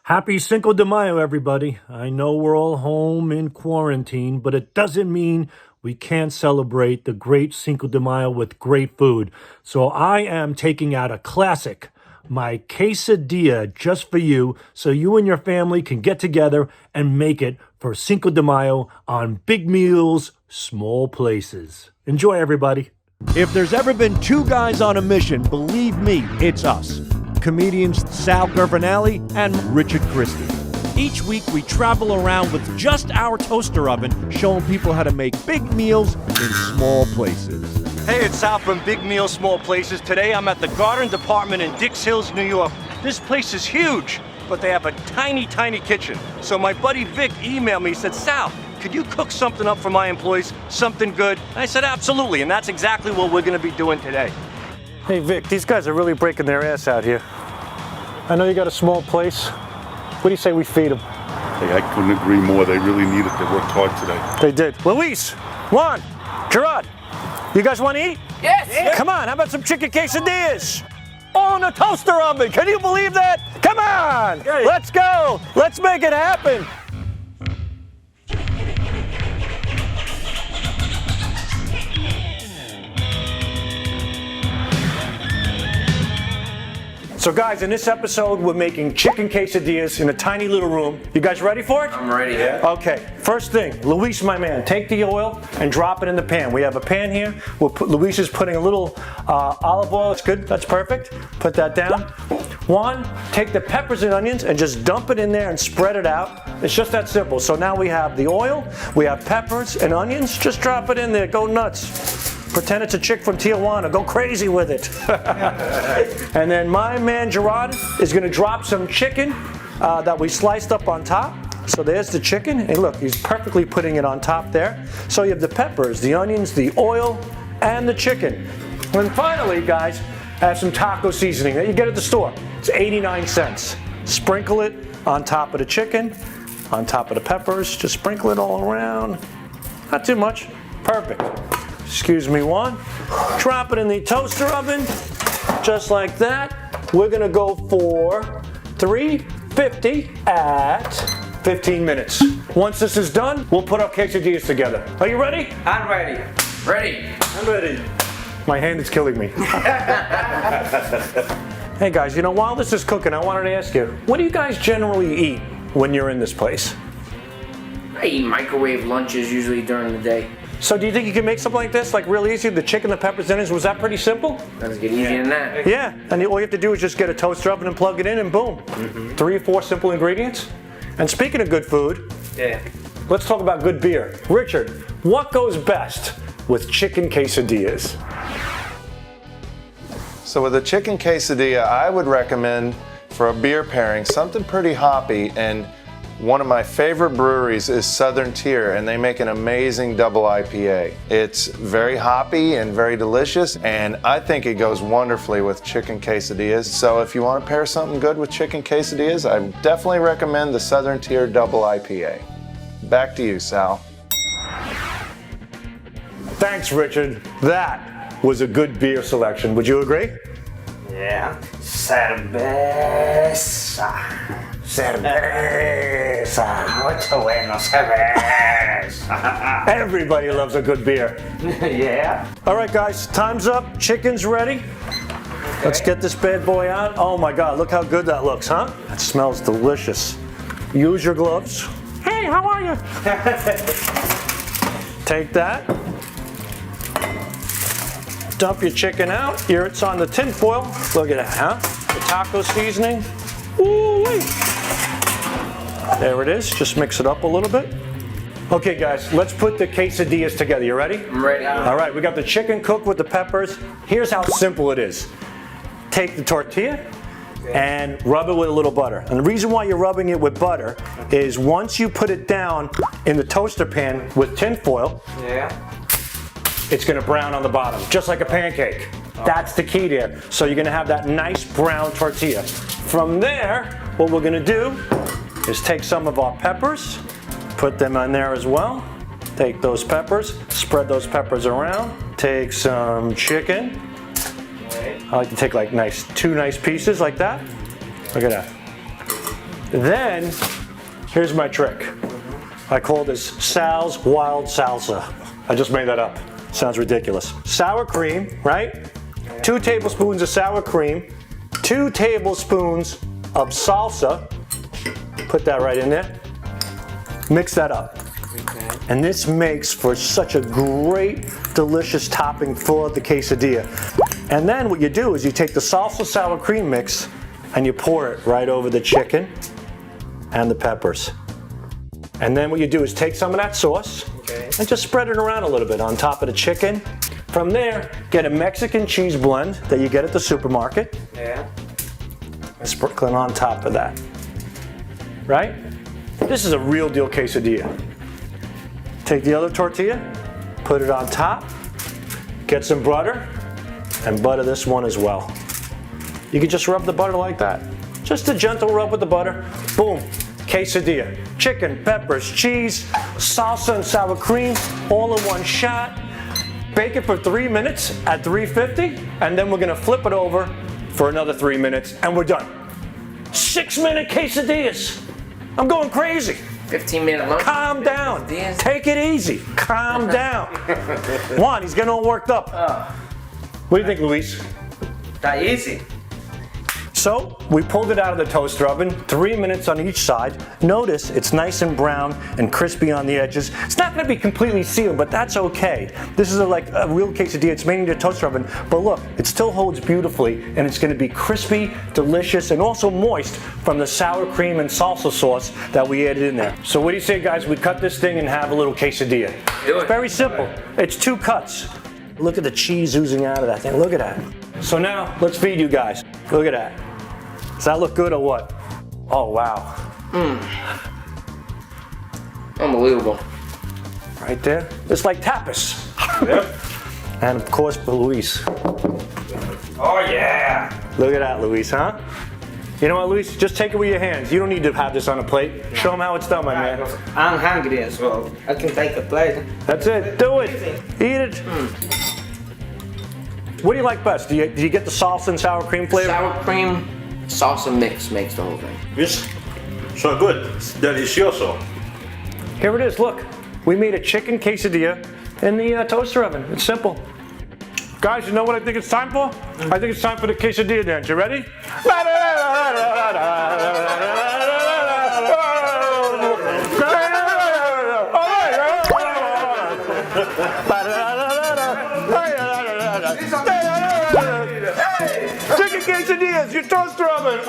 Happy Cinco de Mayo, everybody. I know we're all home in quarantine, but it doesn't mean we can't celebrate the great Cinco de Mayo with great food. So I am taking out a classic, my quesadilla, just for you, so you and your family can get together and make it for Cinco de Mayo on big meals, small places. Enjoy, everybody. If there's ever been two guys on a mission, believe me, it's us. Comedians Sal Governale and Richard Christy. Each week we travel around with just our toaster oven, showing people how to make big meals in small places. Hey, it's Sal from Big Meals, Small Places. Today I'm at the Garden Department in Dix Hills, New York. This place is huge, but they have a tiny, tiny kitchen. So my buddy Vic emailed me, he said, Sal, could you cook something up for my employees, something good? And I said, absolutely, and that's exactly what we're gonna be doing today. Hey Vic, these guys are really breaking their ass out here. I know you got a small place. What do you say we feed them? Hey, I couldn't agree more. They really need it. They worked hard today. They did. Luis, Juan, Gerard, you guys want to eat? Yes. Yeah. Come on, how about some chicken quesadillas? On a toaster oven, can you believe that? Come on, let's go. Let's make it happen. So guys, in this episode, we're making chicken quesadillas in a tiny little room. You guys ready for it? I'm ready. Yeah. Okay, first thing, Luis, my man, take the oil and drop it in the pan. We have a pan here. Luis is putting a little olive oil. It's good, that's perfect. Put that down. Juan, take the peppers and onions and just dump it in there and spread it out. It's just that simple. So now we have the oil, we have peppers and onions. Just drop it in there, go nuts. Pretend it's a chick from Tijuana. Go crazy with it. And then my man Gerard is going to drop some chicken that we sliced up on top. So there's the chicken. And look, he's perfectly putting it on top there. So you have the peppers, the onions, the oil, and the chicken. And finally, guys, I have some taco seasoning that you get at the store. It's 89 cents. Sprinkle it on top of the chicken, on top of the peppers. Just sprinkle it all around. Not too much. Perfect. Excuse me, Juan. Drop it in the toaster oven, just like that. We're gonna go for 350 at 15 minutes. Once this is done, we'll put our quesadillas together. Are you ready? I'm ready. Ready. I'm ready. My hand is killing me. Hey guys, you know, while this is cooking, I wanted to ask you, what do you guys generally eat when you're in this place? I eat microwave lunches usually during the day. So do you think you can make something like this, like real easy? The chicken, the peppers, onions, was that pretty simple? Doesn't get easier than that. Yeah, and all you have to do is just get a toaster oven and plug it in and boom. 3 or 4 simple ingredients. And speaking of good food, let's talk about good beer. Richard, what goes best with chicken quesadillas? So with a chicken quesadilla, I would recommend for a beer pairing something pretty hoppy, and one of my favorite breweries is Southern Tier, and they make an amazing double IPA. It's very hoppy and very delicious, and I think it goes wonderfully with chicken quesadillas. So if you want to pair something good with chicken quesadillas, I definitely recommend the Southern Tier double IPA. Back to you, Sal. Thanks, Richard. That was a good beer selection. Would you agree? Yeah. Cerveza. Cerveza. Mucho bueno, cerveza. Everybody loves a good beer. Yeah. All right, guys, time's up. Chicken's ready. Let's get this bad boy out. Oh my God, look how good that looks, huh? That smells delicious. Use your gloves. Hey, how are you? Take that. Dump your chicken out. Here it's on the tin foil. Look at that, huh? The taco seasoning. Woo-wee. There it is. Just mix it up a little bit. Okay, guys, let's put the quesadillas together. You ready? I'm ready. All right, we got the chicken cooked with the peppers. Here's how simple it is. Take the tortilla and rub it with a little butter. And the reason why you're rubbing it with butter is once you put it down in the toaster pan with tin foil, it's gonna brown on the bottom, just like a pancake. That's the key there. So you're gonna have that nice brown tortilla. From there, what we're gonna do is take some of our peppers, put them on there as well. Take those peppers, spread those peppers around. Take some chicken. I like to take like two nice pieces like that. Look at that. Then, here's my trick. I call this Sal's Wild Salsa. I just made that up. Sounds ridiculous. Sour cream, right? 2 tablespoons of sour cream, 2 tablespoons of salsa. Put that right in there. Mix that up. And this makes for such a great, delicious topping for the quesadilla. And then what you do is you take the salsa sour cream mix and you pour it right over the chicken and the peppers. And then what you do is take some of that sauce and just spread it around a little bit on top of the chicken. From there, get a Mexican cheese blend that you get at the supermarket. Yeah. And sprinkle it on top of that. Right? This is a real deal quesadilla. Take the other tortilla, put it on top, get some butter, and butter this one as well. You can just rub the butter like that. Just a gentle rub with the butter. Boom, quesadilla. Chicken, peppers, cheese, salsa and sour cream, all in one shot. Bake it for 3 minutes at 350, and then we're gonna flip it over for another 3 minutes, and we're done. 6-minute quesadillas. I'm going crazy. 15-minute lunch. Calm down. Take it easy. Calm down. Juan, he's getting all worked up. What do you think, Luis? That easy. So we pulled it out of the toaster oven, 3 minutes on each side. Notice it's nice and brown and crispy on the edges. It's not gonna be completely sealed, but that's okay. This is like a real quesadilla. It's made in the toaster oven, but look, it still holds beautifully and it's gonna be crispy, delicious, and also moist from the sour cream and salsa sauce that we added in there. So what do you say, guys? We cut this thing and have a little quesadilla. Do it. It's very simple. It's 2 cuts. Look at the cheese oozing out of that thing. Look at that. So now let's feed you guys. Look at that. Does that look good or what? Oh, wow. Unbelievable. Right there. It's like tapas. And of course for Luis. Oh yeah. Look at that, Luis, huh? You know what, Luis? Just take it with your hands. You don't need to have this on a plate. Show them how it's done, my man. I'm hungry as well. I can take a plate. That's it. Do it. Eat it. What do you like best? Do you get the salsa and sour cream flavor? Sour cream, salsa mix makes the whole thing. It's so good. It's delicioso. Here it is, look. We made a chicken quesadilla in the toaster oven. It's simple. Guys, you know what I think it's time for? I think it's time for the quesadilla dance. You ready? Chicken quesadillas, your toaster oven.